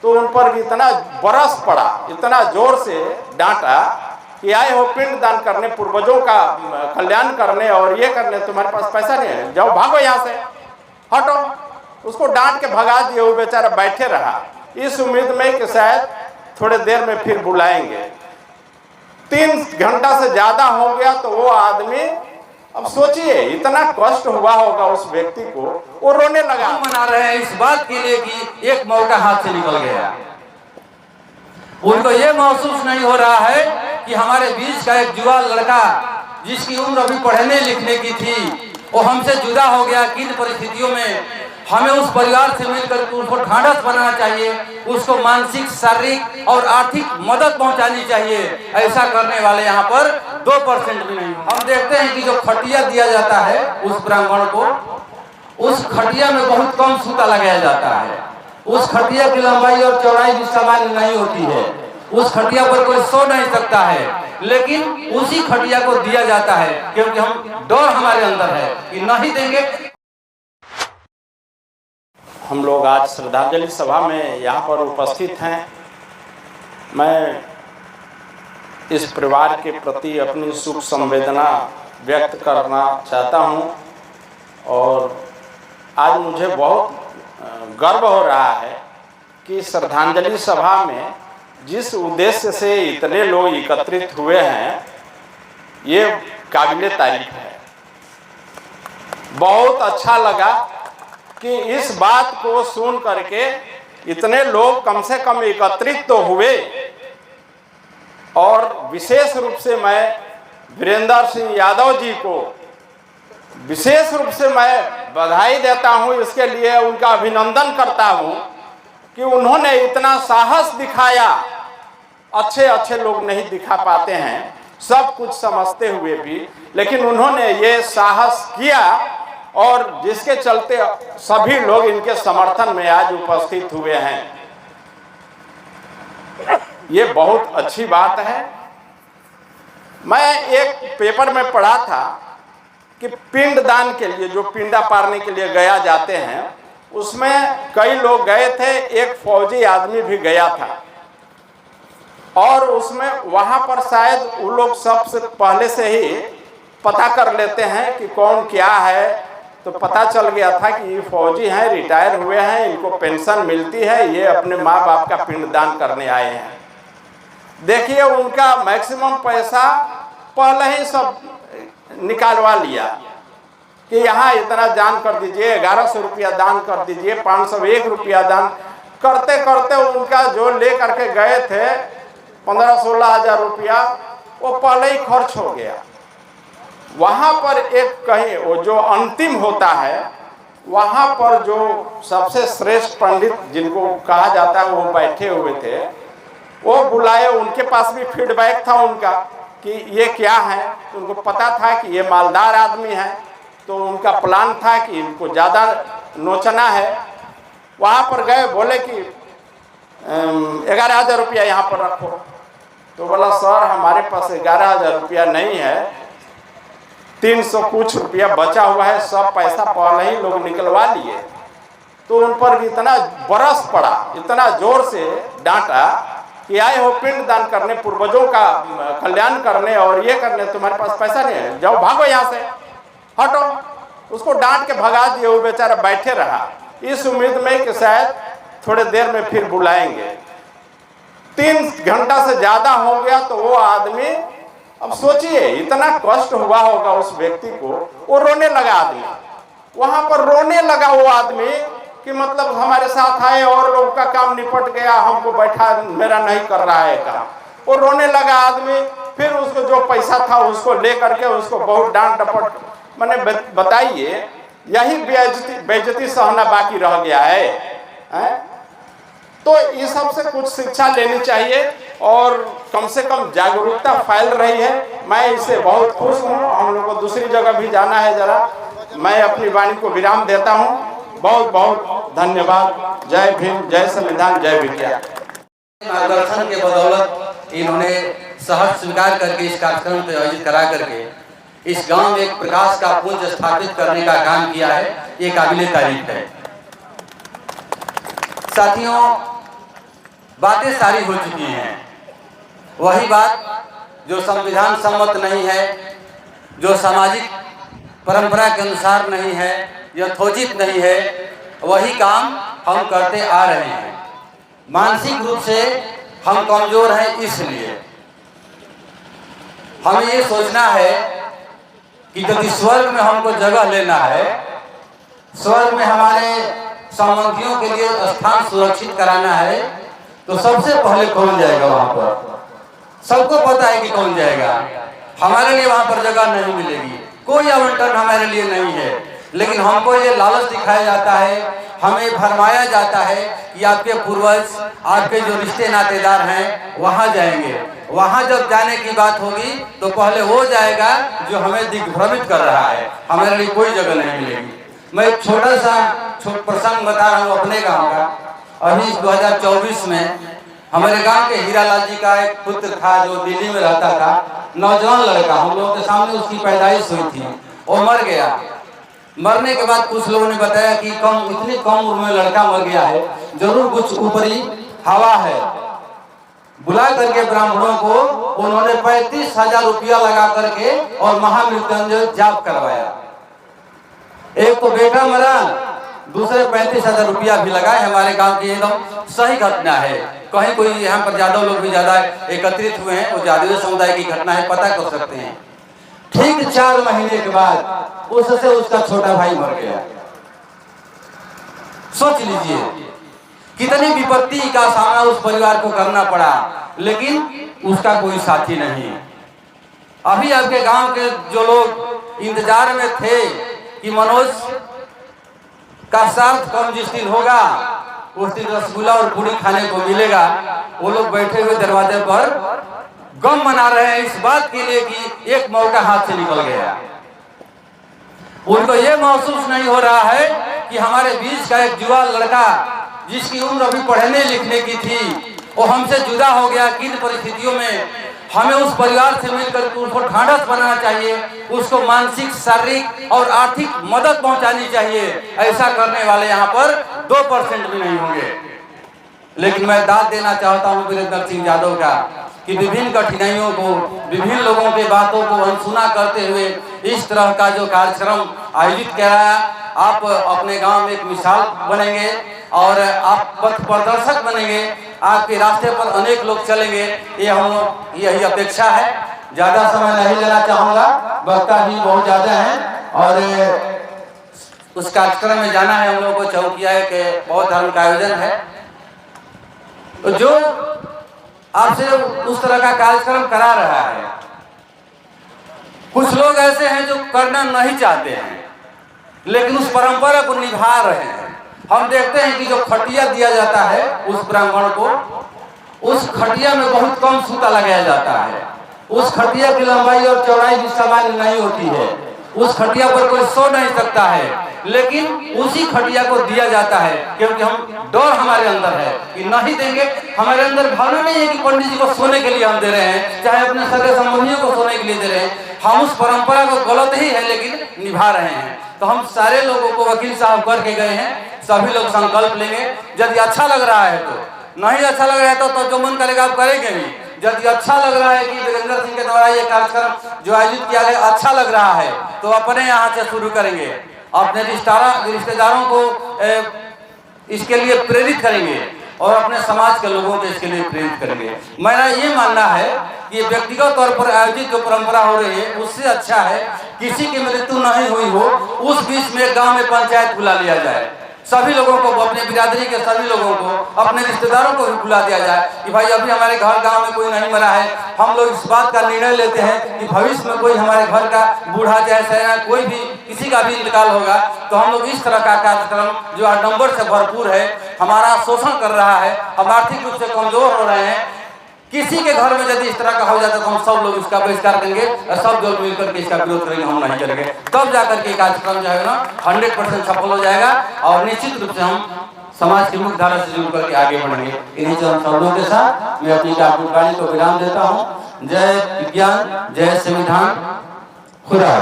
तो उन पर इतना बरस पड़ा, इतना जोर से डांटा कि आए हो पिंड दान करने, पूर्वजों का कल्याण करने और ये करने, तुम्हारे पास पैसा नहीं है, जाओ भागो यहाँ से, हटो। उसको डांट के भगा दिए, वो बेचारा बैठे रहा इस उम्मीद में कि शायद थोड़े देर में फिर बुलाएंगे। 3 घंटा से ज्यादा हो गया तो वो आदमी, अब सोचिए इतना कष्ट हुआ होगा उस व्यक्ति को, वो रोने लगा। मना रहे हैं इस बात के लिए कि एक मौका हाथ से निकल गया। उनको ये महसूस नहीं हो रहा है कि हमारे बीच का एक युवा लड़का जिसकी उम्र अभी पढ़ने लिखने की थी, वो हमसे जुदा हो गया। किन परिस्थितियों में हमें उस परिवार से मिलकर उसको ढांढस बनाना चाहिए, उसको मानसिक, शारीरिक और आर्थिक मदद पहुंचानी चाहिए। ऐसा करने वाले यहाँ पर 2% भी नहीं। हम देखते हैं कि जो खटिया दिया जाता है उस ब्राह्मण को, उस खटिया में बहुत कम सूता लगाया जाता है। उस खटिया की लंबाई और चौड़ाई भी सामान्य नहीं होती है। उस खटिया पर कोई सो नहीं सकता है, लेकिन उसी खटिया को दिया जाता है क्योंकि हम डर हमारे अंदर है कि नहीं देंगे। हम लोग आज श्रद्धांजलि सभा में यहाँ पर उपस्थित हैं। मैं इस परिवार के प्रति अपनी सुख संवेदना व्यक्त करना चाहता हूँ और आज मुझे बहुत गर्व हो रहा है कि श्रद्धांजलि सभा में जिस उद्देश्य से इतने लोग एकत्रित हुए हैं, ये काबिले तारीफ है। बहुत अच्छा लगा कि इस बात को सुन करके इतने लोग कम से कम एकत्रित तो हुए। और विशेष रूप से मैं वीरेंद्र सिंह यादव जी को विशेष रूप से मैं बधाई देता हूं, इसके लिए उनका अभिनंदन करता हूं कि उन्होंने इतना साहस दिखाया। अच्छे अच्छे लोग नहीं दिखा पाते हैं, सब कुछ समझते हुए भी, लेकिन उन्होंने ये साहस किया और जिसके चलते सभी लोग इनके समर्थन में आज उपस्थित हुए हैं। ये बहुत अच्छी बात है। मैं एक पेपर में पढ़ा था कि पिंड दान के लिए, जो पिंडा पारने के लिए गया जाते हैं, उसमें कई लोग गए थे, एक फौजी आदमी भी गया था। और उसमें वहाँ पर शायद वो लोग सबसे पहले से ही पता कर लेते हैं कि कौन क्या है। तो पता चल गया था कि ये फौजी हैं, रिटायर हुए हैं, इनको पेंशन मिलती है, ये अपने माँ बाप का पिंडदान करने आए हैं। देखिए उनका मैक्सिमम पैसा पहले ही सब निकालवा लिया कि यहाँ इतना दान कर दीजिए, 1100 रुपया दान कर दीजिए, 501 रुपया दान करते करते उनका जो ले करके गए थे 15-16 हज़ार रुपया, वो पहले ही खर्च हो गया। वहाँ पर एक कहीं वो जो अंतिम होता है, वहाँ पर जो सबसे श्रेष्ठ पंडित जिनको कहा जाता है वो बैठे हुए थे, वो बुलाए। उनके पास भी फीडबैक था उनका कि ये क्या है। उनको पता था कि ये मालदार आदमी है, तो उनका प्लान था कि इनको ज़्यादा नोचना है। वहाँ पर गए, बोले कि 11,000 रुपया यहाँ पर रखो। तो बोला सर हमारे पास 11,000 रुपया नहीं है, 300 कुछ रुपया बचा हुआ है, सब पैसा पहले ही लोग निकलवा लिए। तो उन पर इतना बरस पड़ा, इतना जोर से डांटा कि आए हो पिंड दान करने, पूर्वजों का कल्याण करने और ये करने, तुम्हारे पास पैसा नहीं है, जाओ भागो यहाँ से, हटो। उसको डांट के भगा दिए, वो बेचारा बैठे रहा इस उम्मीद में कि शायद थोड़े देर में फिर बुलाएंगे। 3 घंटा से ज्यादा हो गया तो वो आदमी, अब सोचिए इतना कष्ट हुआ होगा उस व्यक्ति को, वो रोने लगा। आदमी वहां पर रोने लगा वो आदमी कि मतलब हमारे साथ आए और लोग का काम निपट गया, हमको बैठा, मेरा नहीं कर रहा है काम। वो रोने लगा आदमी। फिर उसको जो पैसा था उसको ले करके उसको बहुत डांट डपट, मैंने बताइए यही बेइज्जती सहना बाकी रह गया है? तो इस सब से कुछ शिक्षा लेनी चाहिए और कम से कम जागरूकता फैल रही है। मैं इससे बहुत खुश हूँ। हम लोग को दूसरी जगह भी जाना है, जरा मैं अपनी वाणी को विराम देता हूँ। बहुत बहुत धन्यवाद। जय भीम, जय संविधान, जय विज्ञान। मार्गदर्शन के बदौलत इन्होंने सहज स्वीकार करके इस कार्यक्रम को आयोजित करा करके इस गांव में एक प्रकाश का पुंज स्थापित करने का काम किया है, ये काबिले तारीफ है। साथियों, बातें सारी हो चुकी हैं। वही बात जो संविधान सम्मत नहीं है, जो सामाजिक परंपरा के अनुसार नहीं है, यथोचित नहीं है, वही काम हम करते आ रहे हैं। मानसिक रूप से हम कमजोर हैं, इसलिए हमें ये सोचना है कि यदि स्वर्ग में हमको जगह लेना है, स्वर्ग में हमारे संबंधियों के लिए स्थान सुरक्षित कराना है, तो सबसे पहले कौन जाएगा वहां पर? सबको पता है कि कौन जाएगा। हमारे लिए वहां पर जगह नहीं मिलेगी, कोई आवंटन हमारे लिए नहीं है, लेकिन हमको ये लालच दिखाया जाता है, हमें फरमाया जाता है कि आपके पूर्वज, आपके जो रिश्ते नातेदार हैं वहां जाएंगे। वहां जब जाने की बात होगी तो पहले वो जाएगा जो हमें दिग्भ्रमित कर रहा है, हमारे लिए कोई जगह नहीं मिलेगी। मैं एक छोटा सा प्रसंग बता रहा हूँ अपने गांव का। अभी 2024 में हमारे गांव के हीरालाल जी का एक पुत्र था जो दिल्ली में रहता था, नौजवान लड़का, हम लोगों के सामने उसकी पैदाइश हुई थी, वो मर गया। मरने के बाद कुछ लोगों ने बताया कि इतनी कम उम्र में लड़का मर गया है, जरूर कुछ ऊपरी हवा है। बुला करके ब्राह्मणों को उन्होंने 35,000 रुपया लगा करके और महामृत्युंजय जाप करवाया। एक तो बेटा मरा, दूसरे 35,000 रुपया भी लगाए। हमारे गांव की एकदम सही घटना है। कहीं कोई यहाँ पर यादव लोग भी ज्यादा एकत्रित हुए हैं, वो यादव समुदाय की घटना है, पता कर सकते हैं। ठीक 4 महीने के बाद उससे उसका छोटा भाई मर गया। सोच लीजिए कितनी विपत्ति का सामना उस परिवार को करना पड़ा, लेकिन उसका कोई साथी नहीं। अभी आपके गांव के जो लोग इंतजार में थे कि मनोज का साथ कम जिस दिन होगा उस दिन रसगुल्ला और पूरी खाने को मिलेगा, वो लोग बैठे हुए दरवाजे पर गम मना रहे हैं इस बात के लिए कि एक मौका हाथ से निकल गया। उनको ये महसूस नहीं हो रहा है कि हमारे बीच का एक युवा लड़का जिसकी उम्र अभी पढ़ने लिखने की थी, वो हमसे जुदा हो गया। किन परिस्थितियों में हमें उस परिवार से मिलकर उसको ढांढस बनाना चाहिए, उसको मानसिक, शारीरिक और आर्थिक मदद पहुंचानी चाहिए। ऐसा करने वाले यहाँ पर 2% भी नहीं होंगे। लेकिन मैं दाद देना चाहता हूँ वीरेंद्र सिंह यादव का कि विभिन्न कठिनाइयों को, विभिन्न लोगों के बातों को अनसुना करते हुए इस तरह का जो कार्यक्रम आयोजित कराया, आप अपने गांव में एक मिसाल बनेंगे और आप पथ प्रदर्शक बनेंगे। आपके रास्ते पर अनेक लोग चलेंगे, ये हम यही अपेक्षा है। ज्यादा समय नहीं लेना चाहूँगा, वक्ता भी बहुत ज्यादा है और उस कार्यक्रम में जाना है हम लोगों को। चौकिया के बहुत धर्म का आयोजन है, तो जो आपसे उस तरह का कार्यक्रम करा रहा है, कुछ लोग ऐसे हैं जो करना नहीं चाहते हैं लेकिन उस परंपरा को निभा रहे हैं। हम देखते हैं कि जो खटिया दिया जाता है उस ब्राह्मण को, उस खटिया में बहुत कम सूता लगाया जाता है। उस खटिया की लंबाई और चौड़ाई भी सामान्य नहीं होती है। उस खटिया पर कोई सो नहीं सकता है, लेकिन उसी खटिया को दिया जाता है क्योंकि हम डर हमारे अंदर है कि नहीं देंगे। हमारे अंदर भावना नहीं है कि पंडित जी को सोने के लिए हम दे रहे हैं, चाहे अपने सगे संबंधियों को सोने के लिए दे रहे हैं। हम उस परंपरा को गलत ही है लेकिन निभा रहे हैं। तो हम सारे लोगों को वकील साहब करके गए हैं, सभी लोग संकल्प लेंगे। यदि अच्छा लग रहा है तो, नहीं अच्छा लग रहा है तो जो मन करेगा आप करेंगे भी। यदि अच्छा लग रहा है कि वीरेंद्र सिंह के द्वारा ये कार्यक्रम जो आयोजित किया गया अच्छा लग रहा है तो अपने यहाँ से शुरू करेंगे, अपने रिश्तेदारों को इसके लिए प्रेरित करेंगे और अपने समाज के लोगों को इसके लिए प्रेरित करेंगे। मेरा ये मानना है कि व्यक्तिगत तौर पर आयोजित जो परंपरा हो रही है उससे अच्छा है किसी की मृत्यु नहीं हुई हो, उस बीच में गांव में पंचायत बुला लिया जाए। सभी लोगों को, अपने बिरादरी के सभी लोगों को, अपने रिश्तेदारों को भी बुला दिया जाए कि भाई अभी हमारे घर गांव में कोई नहीं मरा है। हम लोग इस बात का निर्णय लेते हैं कि भविष्य में कोई हमारे घर का बूढ़ा चाहे सयाना कोई भी किसी का भी इंतकाल होगा तो हम लोग इस तरह का कार्यक्रम जो आडंबर से भरपूर है, हमारा शोषण कर रहा है, हम आर्थिक रूप से कमजोर हो रहे हैं, किसी के घर में यदि इस तरह का हो जाता तो हम सब लोग इसका बहिष्कार करेंगे और सब लोग मिलकर के इसका विरोध करेंगे, हम नहीं करेंगे। तब जाकर के कार्यक्रम जो है ना 100% सफल हो जाएगा और निश्चित रूप से हम समाज की मुख्य धारा से जुड़ करके आगे बढ़ेंगे। इन्हीं शब्दों के साथ मैं अपनी वाणी को विराम देता हूँ। जय विज्ञान, जय संविधान, खुदा।